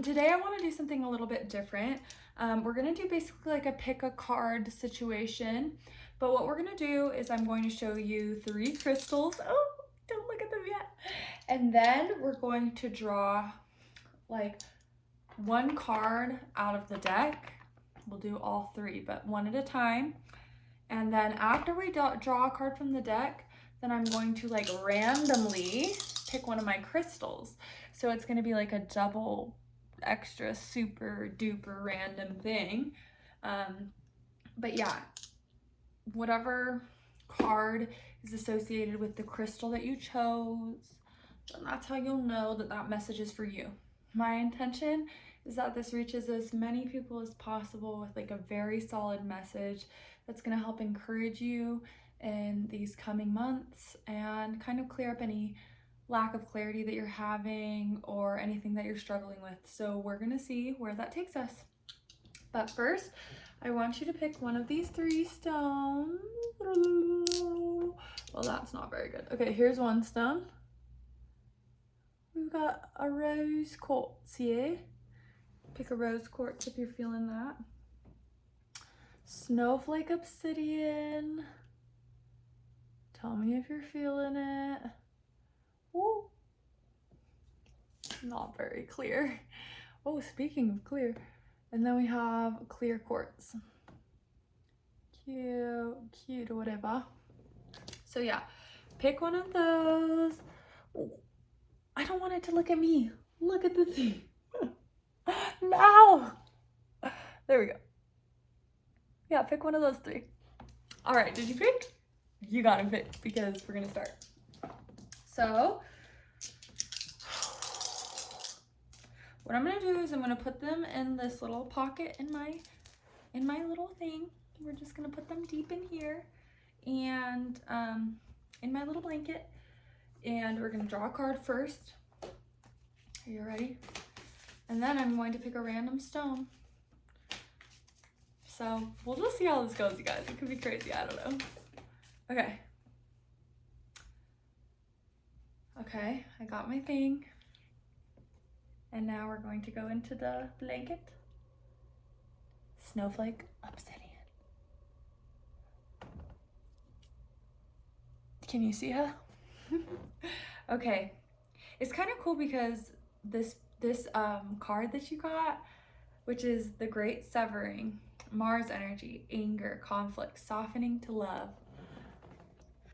Today I want to do something a little bit different. We're going to do basically like a pick a card situation, but what we're going to do is I'm going to show you 3 crystals. Oh, don't look at them yet. And then we're going to draw like 1 card out of the deck. We'll do all 3, but one at a time. And then after we draw a card from the deck, then I'm going to like randomly pick one of my crystals. So it's going to be like a double extra super duper random thing. But yeah, whatever card is associated with the crystal that you chose, then that's how you'll know that that message is for you. My intention is that this reaches as many people as possible with like a very solid message that's going to help encourage you in these coming months and kind of clear up any lack of clarity that you're having or anything that you're struggling with. So we're going to see where that takes us. But first, I want you to pick one of these 3 stones. Well, that's not very good. Okay, here's one stone. We've got a rose quartz here. Pick a rose quartz if you're feeling that. Snowflake obsidian. Tell me if you're feeling it. Ooh. Not very clear. Oh, speaking of clear. And then we have clear quartz. Cute, whatever. So yeah, pick one of those. Ooh. I don't want it to look at me. Look at the thing. No! There we go. Yeah, pick one of those 3. All right, did you pick? You gotta pick because we're gonna start. So, what I'm gonna do is I'm gonna put them in this little pocket in my little thing. We're just gonna put them deep in here and in my little blanket. And we're gonna draw a card first. Are you ready? And then I'm going to pick a random stone. So we'll just see how this goes, you guys. It could be crazy, I don't know. Okay. Okay, I got my thing. And now we're going to go into the blanket. Snowflake obsidian. Can you see her? Okay. It's kind of cool because this card that you got, which is the Great Severing, Mars energy, anger, conflict, softening to love.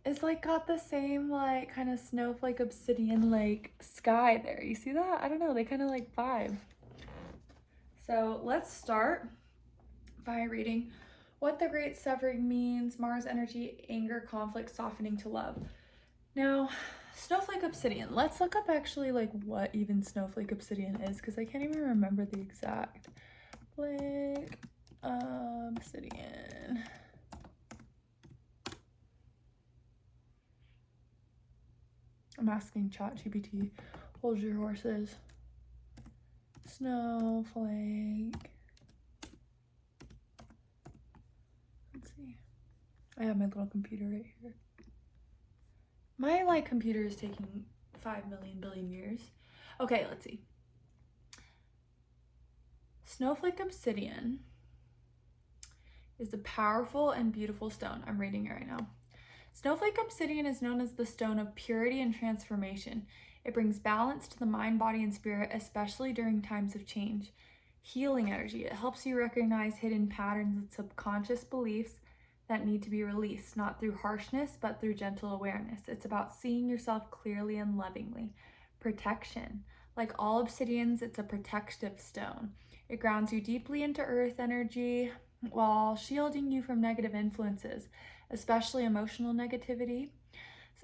It's like got the same like kind of snowflake obsidian like sky there. You see that? I don't know, they kind of like vibe. So let's start by reading what the Great Severing means, Mars energy, anger, conflict, softening to love. Now, snowflake obsidian. Let's look up actually like what even snowflake obsidian is because I can't even remember the exact. Flake obsidian. I'm asking ChatGPT. Hold your horses. Snowflake. Let's see. I have my little computer right here. My like computer is taking 5 million billion years. Okay, let's see. Snowflake obsidian is a powerful and beautiful stone. I'm reading it right now. Snowflake obsidian is known as the stone of purity and transformation. It brings balance to the mind, body, and spirit, especially during times of change. Healing energy. It helps you recognize hidden patterns and subconscious beliefs that need to be released, not through harshness, but through gentle awareness. It's about seeing yourself clearly and lovingly. Protection. Like all obsidians, it's a protective stone. It grounds you deeply into earth energy while shielding you from negative influences, especially emotional negativity.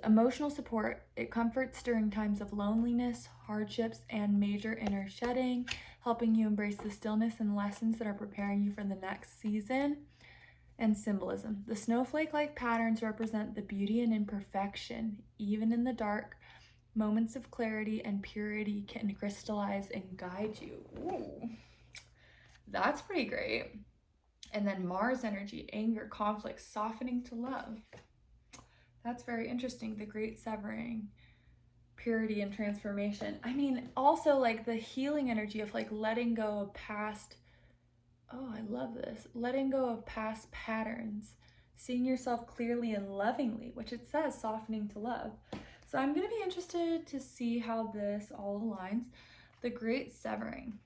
Emotional support. It comforts during times of loneliness, hardships, and major inner shedding, helping you embrace the stillness and lessons that are preparing you for the next season. And symbolism. The snowflake-like patterns represent the beauty and imperfection. Even in the dark, moments of clarity and purity can crystallize and guide you. Ooh, that's pretty great. And then Mars energy, anger, conflict, softening to love. That's very interesting. The Great Severing, purity and transformation. I mean, also like the healing energy of like letting go of past, oh, I love this, letting go of past patterns, seeing yourself clearly and lovingly, which it says softening to love. So I'm going to be interested to see how this all aligns. The Great Severing.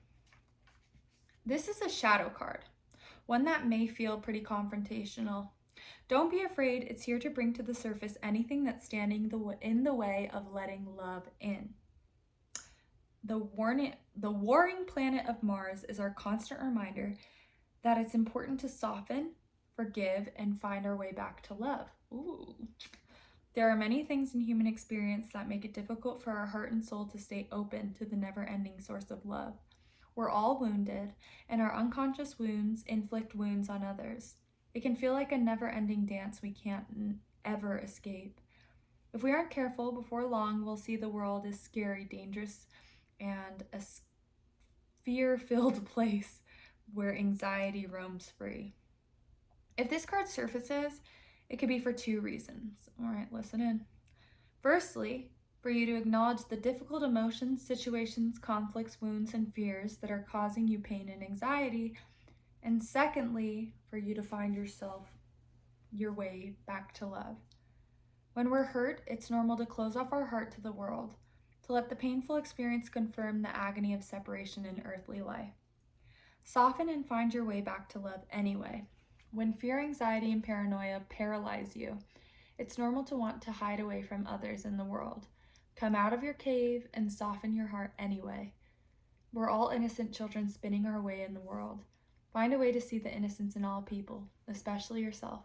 This is a shadow card, one that may feel pretty confrontational. Don't be afraid, it's here to bring to the surface anything that's standing in the way of letting love in. The warring planet of Mars is our constant reminder that it's important to soften, forgive, and find our way back to love. Ooh. There are many things in human experience that make it difficult for our heart and soul to stay open to the never-ending source of love. We're all wounded, and our unconscious wounds inflict wounds on others. It can feel like a never-ending dance we can't ever escape. If we aren't careful, before long, we'll see the world as scary, dangerous, and a fear-filled place where anxiety roams free. If this card surfaces, it could be for two reasons. All right, listen in. Firstly, for you to acknowledge the difficult emotions, situations, conflicts, wounds, and fears that are causing you pain and anxiety. And secondly, for you to find your way back to love. When we're hurt, it's normal to close off our heart to the world, to let the painful experience confirm the agony of separation in earthly life. Soften and find your way back to love anyway. When fear, anxiety, and paranoia paralyze you, it's normal to want to hide away from others in the world. Come out of your cave and soften your heart anyway. We're all innocent children spinning our way in the world. Find a way to see the innocence in all people, especially yourself.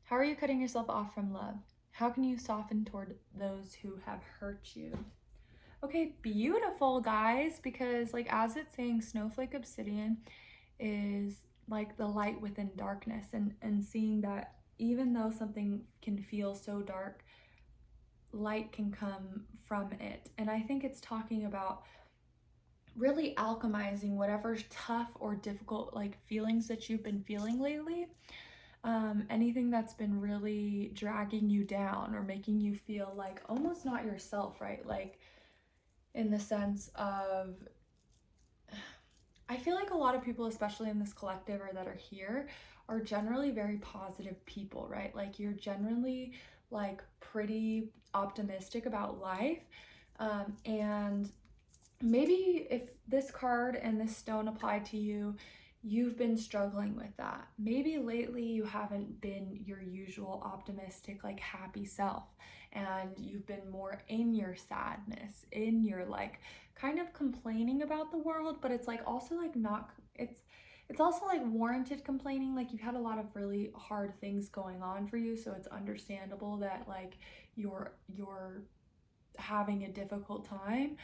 How are you cutting yourself off from love? How can you soften toward those who have hurt you? Okay, beautiful, guys, because like as it's saying, Snowflake Obsidian is like the light within darkness, and seeing that even though something can feel so dark, light can come from it. And I think it's talking about really alchemizing whatever's tough or difficult like feelings that you've been feeling lately. Anything that's been really dragging you down or making you feel like almost not yourself, right? Like in the sense of, I feel like a lot of people, especially in this collective or that are here, are generally very positive people, right? Like you're generally like pretty optimistic about life. And maybe if this card and this stone apply to you, you've been struggling with that. Maybe lately you haven't been your usual optimistic, like happy self, and you've been more in your sadness, in your like kind of complaining about the world, but it's like also like not, it's also like warranted complaining. Like you've had a lot of really hard things going on for you, so it's understandable that like you're having a difficult time.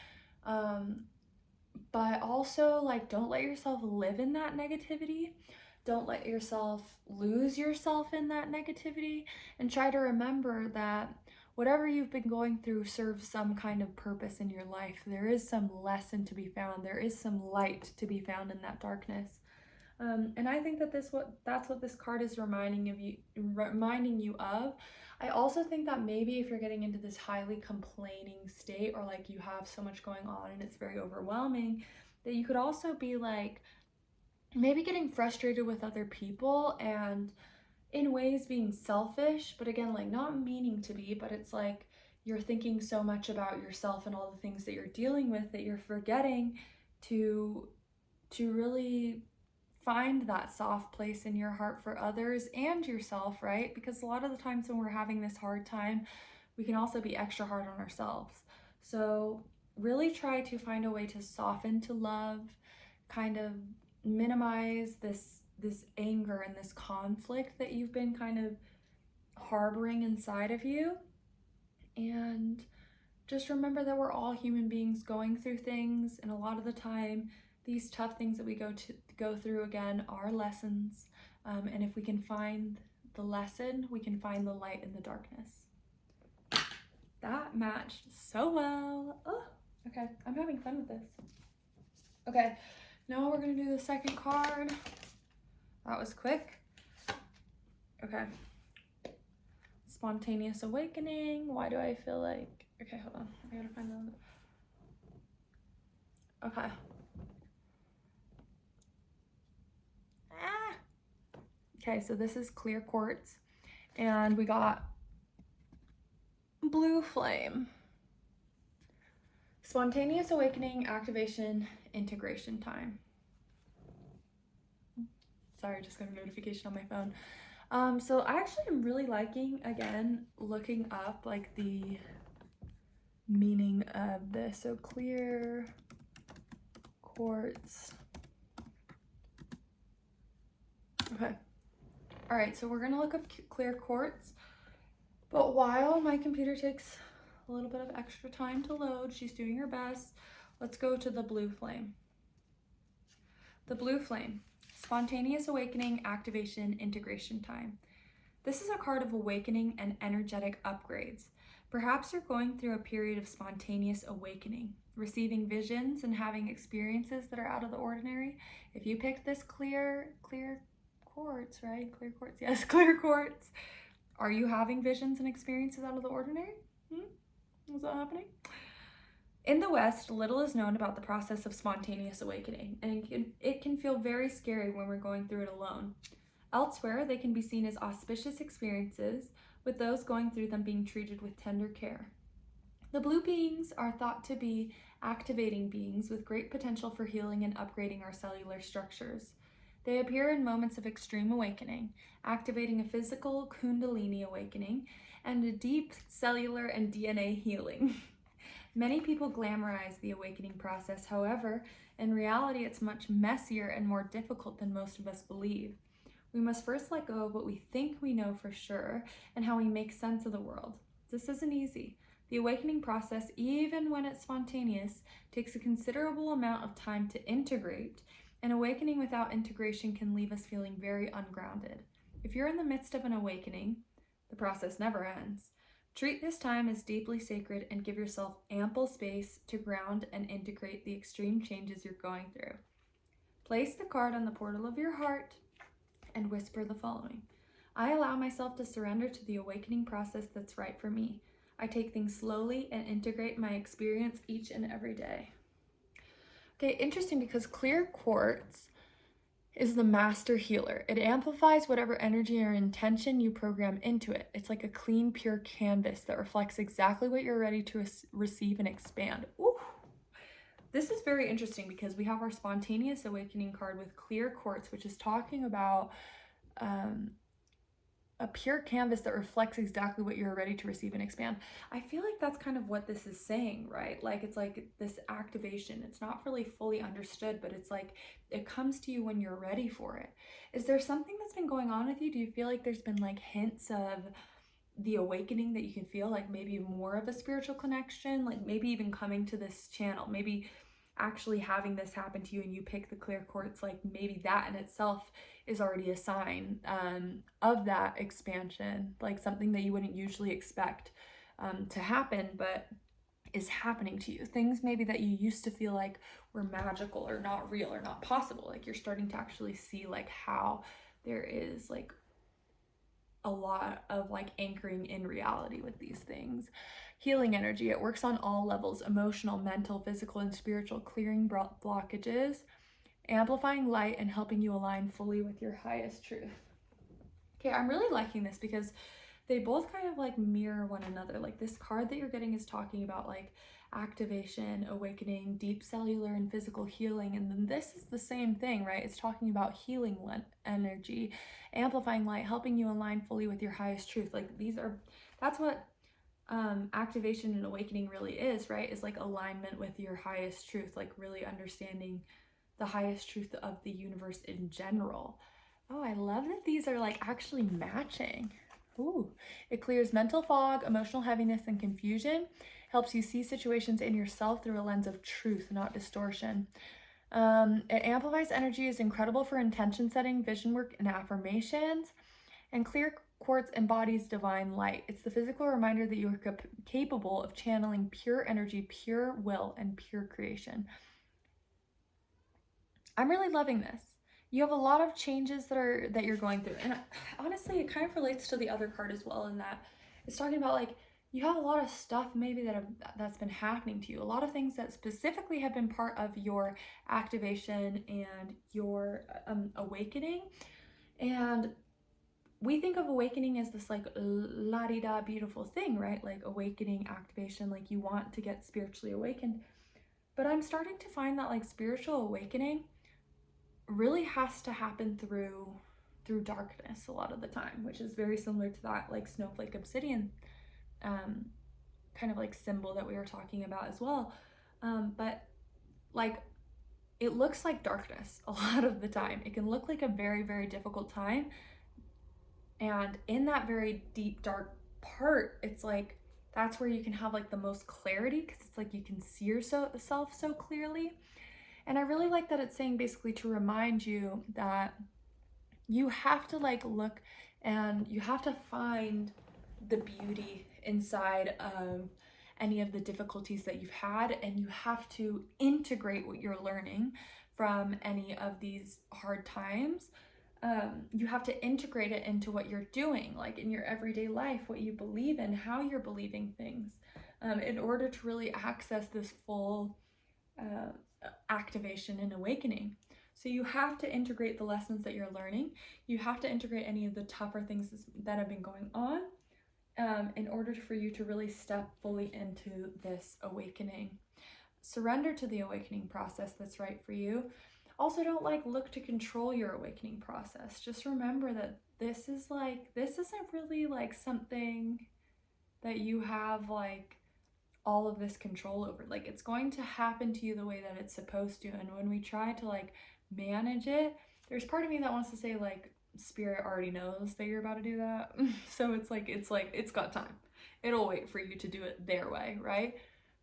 But also like don't let yourself live in that negativity. Don't let yourself lose yourself in that negativity, and try to remember that whatever you've been going through serves some kind of purpose in your life. There is some lesson to be found. There is some light to be found in that darkness. And I think that that's what this card is reminding you of. I also think that maybe if you're getting into this highly complaining state, or like you have so much going on and it's very overwhelming, that you could also be like maybe getting frustrated with other people and in ways being selfish, but again, like not meaning to be, but it's like you're thinking so much about yourself and all the things that you're dealing with that you're forgetting to really find that soft place in your heart for others and yourself, right? Because a lot of the times when we're having this hard time, we can also be extra hard on ourselves. So really try to find a way to soften to love, kind of minimize this anger and this conflict that you've been kind of harboring inside of you. And just remember that we're all human beings going through things, and a lot of the time these tough things that we go through again are lessons, and if we can find the lesson, we can find the light in the darkness. That matched so well. Oh, okay, I'm having fun with this. Okay, now we're gonna do the second card. That was quick. Okay. Spontaneous awakening. Why do I feel like Okay, hold on. I gotta find them. Okay. Okay, so this is clear quartz, and we got blue flame. Spontaneous awakening, activation, integration time. Sorry, I just got a notification on my phone. So I actually am really liking, again, looking up like the meaning of this. So clear quartz. Okay. All right, so we're gonna look up clear quartz, but while my computer takes a little bit of extra time to load, she's doing her best, let's go to the blue flame. The blue flame, spontaneous awakening, activation, integration time. This is a card of awakening and energetic upgrades. Perhaps you're going through a period of spontaneous awakening, receiving visions and having experiences that are out of the ordinary. If you picked this clear quartz, right? Clear quartz, yes, clear quartz. Are you having visions and experiences out of the ordinary? Is that happening? In the West, little is known about the process of spontaneous awakening, and it can feel very scary when we're going through it alone. Elsewhere, they can be seen as auspicious experiences, with those going through them being treated with tender care. The blue beings are thought to be activating beings with great potential for healing and upgrading our cellular structures. They appear in moments of extreme awakening, activating a physical kundalini awakening and a deep cellular and DNA healing. Many people glamorize the awakening process. However, in reality, it's much messier and more difficult than most of us believe. We must first let go of what we think we know for sure and how we make sense of the world. This isn't easy. The awakening process, even when it's spontaneous, takes a considerable amount of time to integrate, and awakening without integration can leave us feeling very ungrounded. If you're in the midst of an awakening, the process never ends. Treat this time as deeply sacred and give yourself ample space to ground and integrate the extreme changes you're going through. Place the card on the portal of your heart and whisper the following. I allow myself to surrender to the awakening process that's right for me. I take things slowly and integrate my experience each and every day. Okay, interesting, because clear quartz is the master healer. It amplifies whatever energy or intention you program into it. It's like a clean, pure canvas that reflects exactly what you're ready to receive and expand. Ooh. This is very interesting because we have our spontaneous awakening card with clear quartz, which is talking about a pure canvas that reflects exactly what you're ready to receive and expand. I feel like that's kind of what this is saying, right? Like, it's like this activation. It's not really fully understood, but it's like it comes to you when you're ready for it. Is there something that's been going on with you? Do you feel like there's been like hints of the awakening that you can feel, like maybe more of a spiritual connection, like maybe even coming to this channel, maybe actually having this happen to you and you pick the clear quartz, like maybe that in itself is already a sign of that expansion, like something that you wouldn't usually expect to happen, but is happening to you. Things maybe that you used to feel like were magical or not real or not possible, like you're starting to actually see like how there is like a lot of like anchoring in reality with these things. Healing energy, it works on all levels: emotional, mental, physical, and spiritual, clearing blockages, amplifying light, and helping you align fully with your highest truth. Okay, I'm really liking this because they both kind of like mirror one another. Like this card that you're getting is talking about like activation, awakening, deep cellular and physical healing. And then this is the same thing, right? It's talking about healing energy, amplifying light, helping you align fully with your highest truth. Like that's what activation and awakening really is, right? Is like alignment with your highest truth, like really understanding the highest truth of the universe in general. Oh, I love that these are like actually matching. Ooh, it clears mental fog, emotional heaviness, and confusion. Helps you see situations in yourself through a lens of truth, not distortion. It amplifies energy, is incredible for intention setting, vision work, and affirmations. And clear quartz embodies divine light. It's the physical reminder that you are capable of channeling pure energy, pure will, and pure creation. I'm really loving this. You have a lot of changes that you're going through. And honestly, it kind of relates to the other card as well, in that it's talking about like you have a lot of stuff maybe that's been happening to you, a lot of things that specifically have been part of your activation and your awakening. And we think of awakening as this like la-di-da beautiful thing, right? Like awakening, activation, like you want to get spiritually awakened. But I'm starting to find that like spiritual awakening really has to happen through darkness a lot of the time, which is very similar to that like snowflake obsidian kind of like symbol that we were talking about as well. But like it looks like darkness a lot of the time. It can look like a very, very difficult time. And in that very deep, dark part, it's like that's where you can have like the most clarity, because it's like you can see yourself so clearly. And I really like that it's saying basically to remind you that you have to like look and you have to find the beauty inside of any of the difficulties that you've had, and you have to integrate what you're learning from any of these hard times. You have to integrate it into what you're doing, like in your everyday life, what you believe in, how you're believing things, in order to really access this full activation and awakening. So you have to integrate the lessons that you're learning. You have to integrate any of the tougher things that have been going on, in order for you to really step fully into this awakening. Surrender to the awakening process that's right for you. Also, don't like look to control your awakening process. Just remember that this isn't really like something that you have like all of this control over. Like it's going to happen to you the way that it's supposed to. And when we try to like manage it, there's part of me that wants to say like spirit already knows that you're about to do that. So it's like it's got time. It'll wait for you to do it their way, right?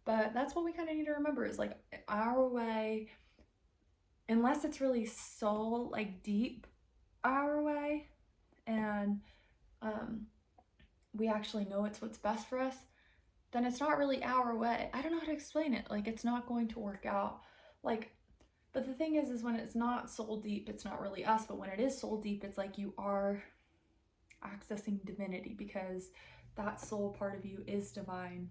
But that's what we kind of need to remember is like our way, unless it's really soul like deep our way, and we actually know it's what's best for us, then it's not really our way. I don't know how to explain it. Like it's not going to work out. Like, but the thing is when it's not soul deep, it's not really us. But when it is soul deep, it's like you are accessing divinity, because that soul part of you is divine.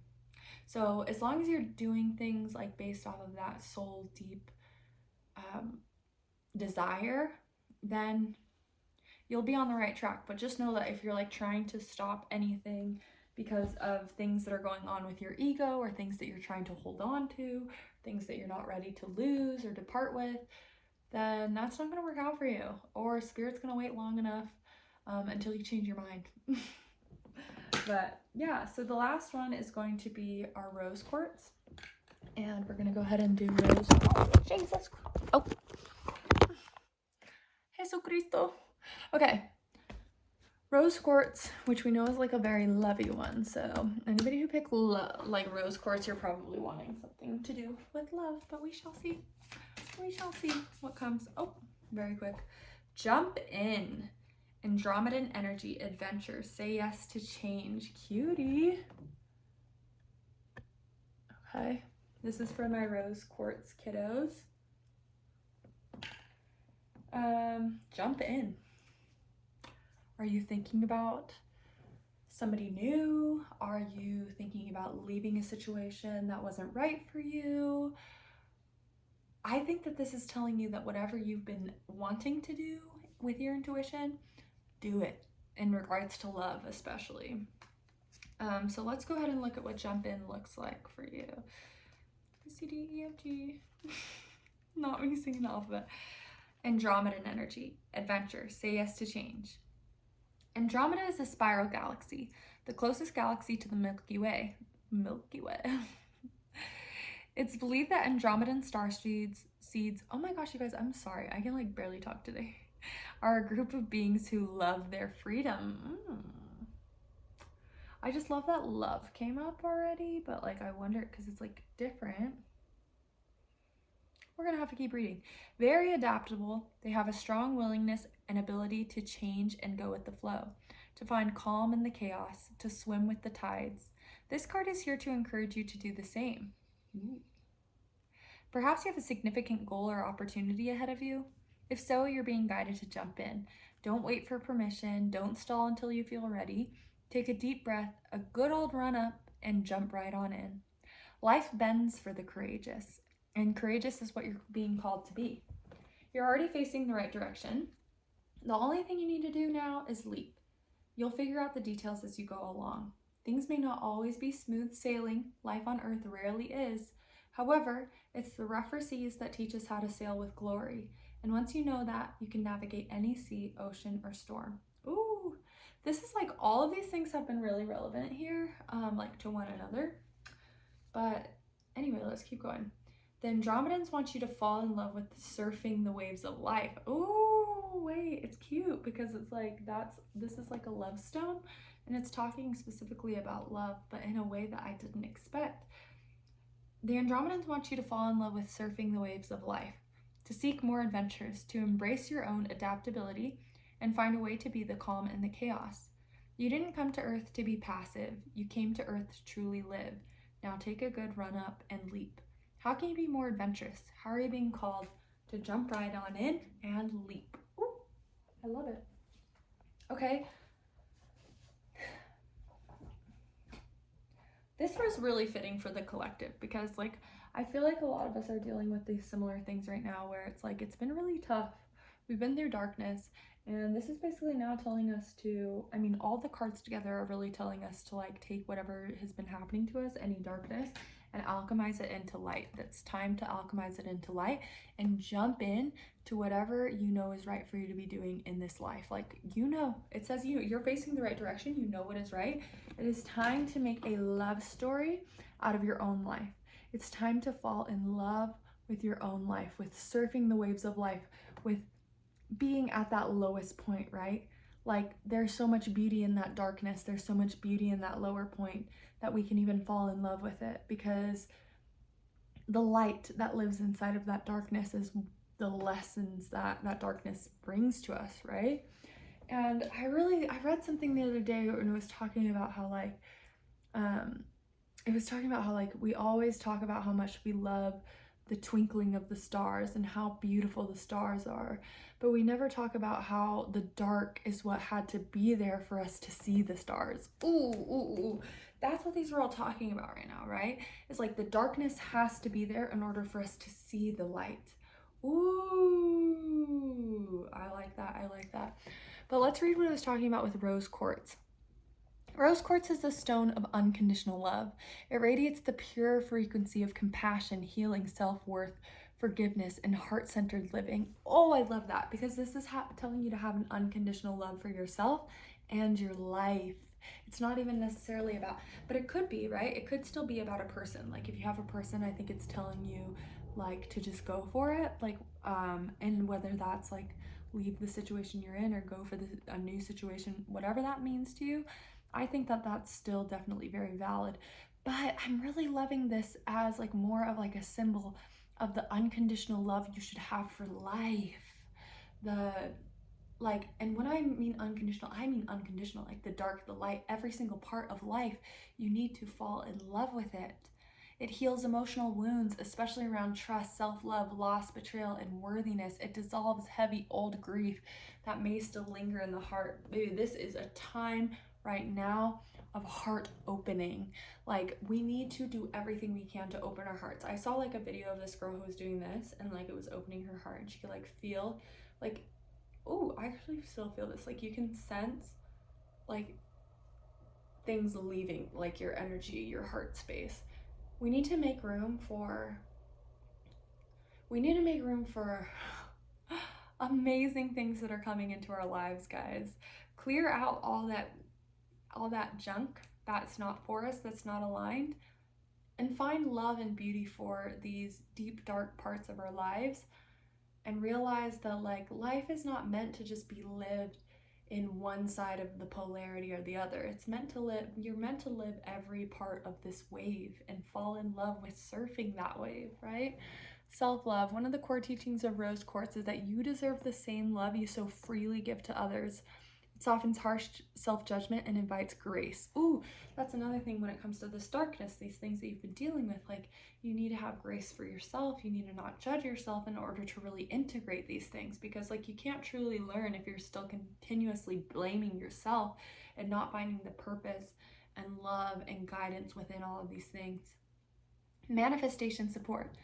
So as long as you're doing things like based off of that soul deep desire, then you'll be on the right track. But just know that if you're like trying to stop anything because of things that are going on with your ego, or things that you're trying to hold on to, things that you're not ready to lose or depart with, then that's not going to work out for you, or spirit's going to wait long enough until you change your mind. But yeah, so the last one is going to be our rose quartz, and we're going to go ahead and do rose. Oh, Jesus. Oh, Jesucristo. Okay, rose quartz, which we know is like a very lovey one. So anybody who picked like rose quartz, you're probably wanting something to do with love, but we shall see. We shall see what comes. Oh, very quick. Jump in. Andromedan energy, adventure, say yes to change. Cutie. Okay, this is for my rose quartz kiddos. Jump in. Are you thinking about somebody new? Are you thinking about leaving a situation that wasn't right for you? I think that this is telling you that whatever you've been wanting to do with your intuition, do it, in regards to love especially. So let's go ahead and look at what jump in looks like for you. C, D, E, F, G. Not me singing the alphabet. Andromedan energy, adventure, say yes to change. Andromeda is a spiral galaxy, the closest galaxy to the Milky Way. Milky Way. It's believed that Andromedan star seeds, oh my gosh, you guys, I'm sorry, I can like barely talk today, are a group of beings who love their freedom. I just love that love came up already, but like I wonder, because it's like different. We're gonna have to keep reading. Very adaptable. They have a strong willingness and ability to change and go with the flow, to find calm in the chaos, to swim with the tides. This card is here to encourage you to do the same. Ooh. Perhaps you have a significant goal or opportunity ahead of you. If so, you're being guided to jump in. Don't wait for permission. Don't stall until you feel ready. Take a deep breath, a good old run up, and jump right on in. Life bends for the courageous, and courageous is what you're being called to be. You're already facing the right direction. The only thing you need to do now is leap. You'll figure out the details as you go along. Things may not always be smooth sailing. Life on Earth rarely is. However, it's the rougher seas that teach us how to sail with glory. And once you know that, you can navigate any sea, ocean, or storm. Ooh, this is like all of these things have been really relevant here, like to one another. But anyway, let's keep going. The Andromedans want you to fall in love with surfing the waves of life. Ooh, wait, it's cute because it's like this is like a love stone, and it's talking specifically about love, but in a way that I didn't expect. The Andromedans want you to fall in love with surfing the waves of life, to seek more adventures, to embrace your own adaptability, and find a way to be the calm in the chaos. You didn't come to Earth to be passive. You came to Earth to truly live. Now take a good run up and leap. How can you be more adventurous? How are you being called to jump right on in and leap? Ooh, I love it. Okay. This was really fitting for the collective because like I feel like a lot of us are dealing with these similar things right now where it's like it's been really tough. We've been through darkness, and this is basically now telling us to, I mean, all the cards together are really telling us to like take whatever has been happening to us, any darkness, and alchemize it into light. That's time to alchemize it into light and jump in to whatever you know is right for you to be doing in this life. Like, you know, it says you're facing the right direction. You know what is right. It is time to make a love story out of your own life. It's time to fall in love with your own life, with surfing the waves of life, with being at that lowest point, right? Like there's so much beauty in that darkness. There's so much beauty in that lower point that we can even fall in love with it, because the light that lives inside of that darkness is the lessons that that darkness brings to us, right? And I read something the other day and it was talking about how like we always talk about how much we love the twinkling of the stars and how beautiful the stars are, but we never talk about how the dark is what had to be there for us to see the stars. Ooh. That's what these are all talking about right now, right? It's like the darkness has to be there in order for us to see the light. Ooh, I like that. But let's read what it was talking about with rose quartz. Rose quartz is the stone of unconditional love. It radiates the pure frequency of compassion, healing, self-worth, forgiveness, and heart-centered living. Oh, I love that, because this is telling you to have an unconditional love for yourself and your life. It's not even necessarily about, but it could be, right? It could still be about a person. Like if you have a person, I think it's telling you like to just go for it. Like, and whether that's like leave the situation you're in or go for a new situation, whatever that means to you, I think that that's still definitely very valid. But I'm really loving this as like more of like a symbol of the unconditional love you should have for life. And when I mean unconditional, like the dark, the light, every single part of life, you need to fall in love with it. It heals emotional wounds, especially around trust, self-love, loss, betrayal, and worthiness. It dissolves heavy old grief that may still linger in the heart. Baby, this is a time right now of heart opening. Like we need to do everything we can to open our hearts. I saw like a video of this girl who was doing this and like it was opening her heart and she could like feel like, oh, I actually still feel this. Like you can sense like things leaving like your energy, your heart space. We need to make room for amazing things that are coming into our lives, guys. Clear out all that junk that's not for us, that's not aligned, and find love and beauty for these deep, dark parts of our lives, and realize that like life is not meant to just be lived in one side of the polarity or the other. You're meant to live every part of this wave and fall in love with surfing that wave, right? Self-love. One of the core teachings of rose quartz is that you deserve the same love you so freely give to others. It softens harsh self-judgment and invites grace. Ooh, that's another thing when it comes to this darkness, these things that you've been dealing with. Like, you need to have grace for yourself. You need to not judge yourself in order to really integrate these things, because like you can't truly learn if you're still continuously blaming yourself and not finding the purpose and love and guidance within all of these things. Manifestation support.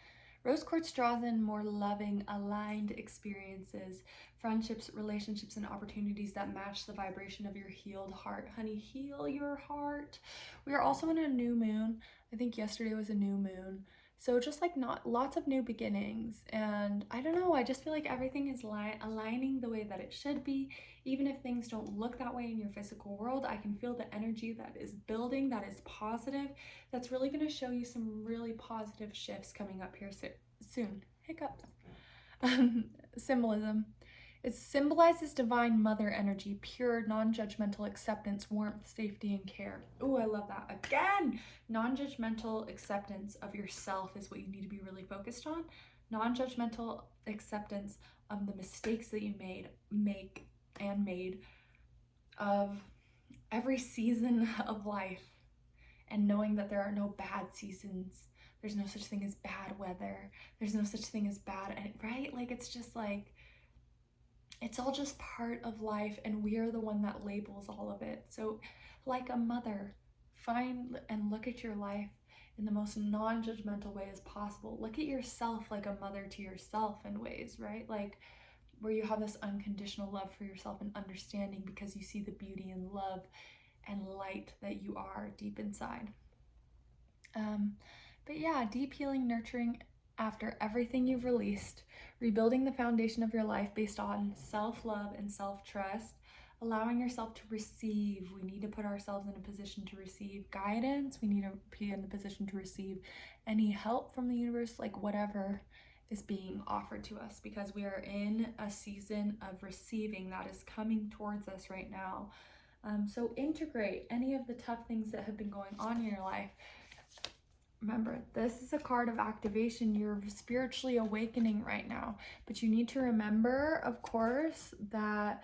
Rose quartz draws in more loving, aligned experiences, friendships, relationships, and opportunities that match the vibration of your healed heart. Honey, heal your heart. We are also in a new moon. I think yesterday was a new moon. So just like not lots of new beginnings. And I don't know, I just feel like everything is aligning the way that it should be. Even if things don't look that way in your physical world, I can feel the energy that is building, that is positive, that's really going to show you some really positive shifts coming up here soon. Hiccups. Symbolism. It symbolizes divine mother energy, pure, non-judgmental acceptance, warmth, safety, and care. Oh, I love that. Again, non-judgmental acceptance of yourself is what you need to be really focused on. Non-judgmental acceptance of the mistakes that you made of every season of life, and knowing that there are no bad seasons. There's no such thing as bad weather. There's no such thing as bad, right? Like, it's just like, it's all just part of life, and we are the one that labels all of it. So like a mother, find and look at your life in the most non-judgmental way as possible. Look at yourself like a mother to yourself in ways, right? Like where you have this unconditional love for yourself and understanding because you see the beauty and love and light that you are deep inside. But yeah, deep healing, nurturing after everything you've released, rebuilding the foundation of your life based on self-love and self-trust, allowing yourself to receive. We need to put ourselves in a position to receive guidance. We need to be in the position to receive any help from the universe, like whatever is being offered to us, because we are in a season of receiving that is coming towards us right now. So integrate any of the tough things that have been going on in your life. Remember, this is a card of activation. You're spiritually awakening right now, but you need to remember, of course, that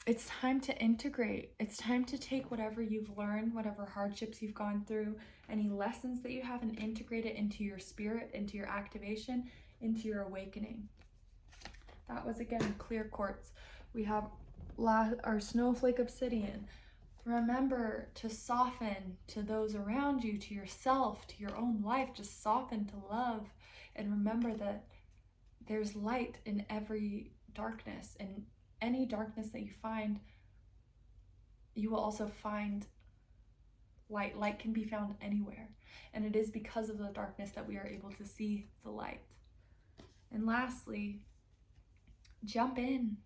it's time to integrate. It's time to take whatever you've learned, whatever hardships you've gone through, any lessons that you have, and integrate it into your spirit, into your activation, into your awakening. That was, again, clear quartz. We have our snowflake obsidian. Remember to soften to those around you, to yourself, to your own life. Just soften to love, and remember that there's light in every darkness, and any darkness that you find, you will also find light. Light can be found anywhere, and it is because of the darkness that we are able to see the light. And lastly, jump in.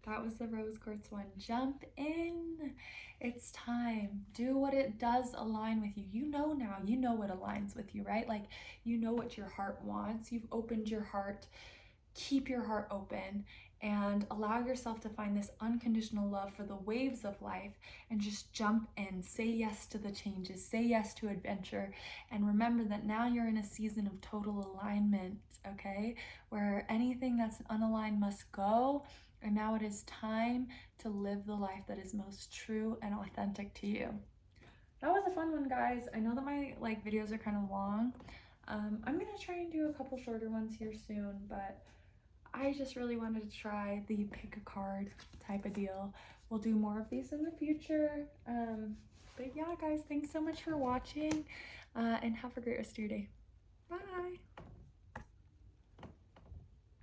That was the rose quartz one. Jump in. It's time. Do what it does align with you. You know now. You know what aligns with you, right? Like, you know what your heart wants. You've opened your heart. Keep your heart open and allow yourself to find this unconditional love for the waves of life, and just jump in. Say yes to the changes. Say yes to adventure. And remember that now you're in a season of total alignment, okay? Where anything that's unaligned must go. And now it is time to live the life that is most true and authentic to you. That was a fun one, guys. I know that my videos are kind of long. I'm gonna try and do a couple shorter ones here soon, but I just really wanted to try the pick a card type of deal. We'll do more of these in the future. But yeah, guys, thanks so much for watching, and have a great rest of your day. Bye.